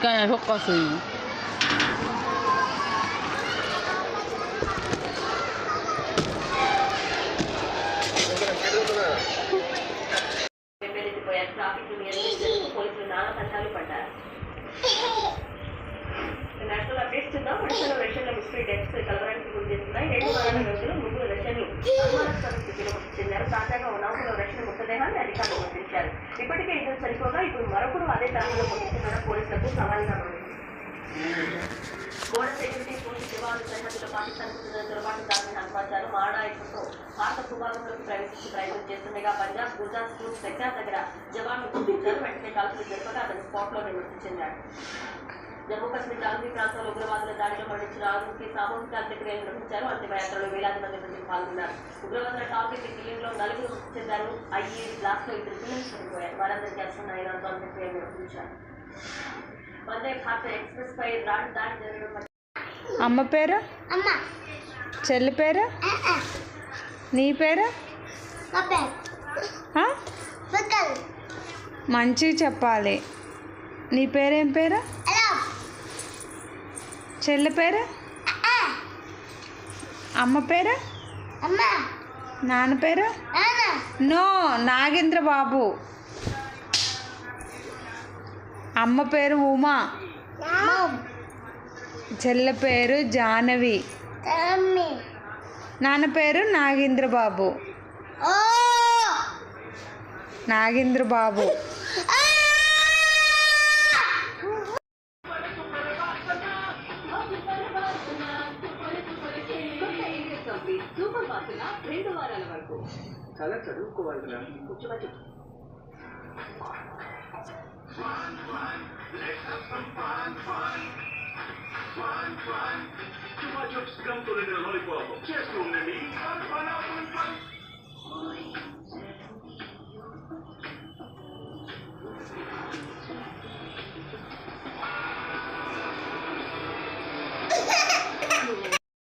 시간이 섞었어요. National updates చూద్దాం. రష్యాలో mystery deaths కలవరానికి గురి చేస్తున్నాయి. 2 వారాల వ్యవధిలో 3 రష్యన్లు అనుమానాస్పద స్థితిలో మృతి చెందారు. తాజాగా నౌకలో రష్యన్ మృతదేహాన్ని అధికారులు గుర్తించారు. ఇప్పటికే ఇద్దరు చనిపోగా ఇప్పుడు మరొకరు అదే తరహాలో మృతి పోలీసులకు సవాలుగా మారింది. బోర్డర్ సెక్యూరిటీ ఫోర్స్ జవాన్లు సరిహద్దులో పాకిస్తాన్ చొరబాటుదారులను అనుమానించారు. మాడాయుధంతో భారత భూభాగంలోకి ప్రవేశించి ప్రయత్నం చేస్తుండగా పంజాబ్ గుజరాత్ స్కూల్ సెక్టార్ దగ్గర జవాన్లు గుర్తించారు. వెంటనే కాల్పులు జరపగా అతను స్పాట్లోనే మృతి చెందాడు. జమ్మూ కాశ్మీర్ జాగ్రీ ప్రాంతంలో ఉగ్రవాదుల దాడిలో మరణించిన ఆరుగురికి సామూహిక అంత్యక్రియలు నిర్వహించారు. అంతిమయాత్రలో వేలాది మంది ప్రజలు పాల్గొన్నారు. ఉగ్రవాదుల టార్గెట్ కిల్లింగ్లో 4 మృతి చెందారు. ఐఈడీ బ్లాస్ట్ లో 2 పిల్లలు చనిపోయారు. వారందరికీ అశ్వనాయనాలతో అంత్యక్రియలు నిర్వహించారు. వందే భారత్ ఎక్స్ప్రెస్ పై దాడి జరగడం. అమ్మ పేరు? చెల్లి పేరు? నీ పేరు? మంచిగా చెప్పాలి. నీ పేరేం పేరు? చెల్లి పేరు? అమ్మ పేరు? నాన్న పేరు? నో, నాగేంద్ర బాబు. అమ్మ పేరు ఉమా, చెల్లి పేరు జాహ్నవి, నాన్న పేరు నాగేంద్ర బాబు. నాగేంద్ర బాబు. చాలా చదువుకోవాలిరా. Too much of scum to live in a lollipop. Just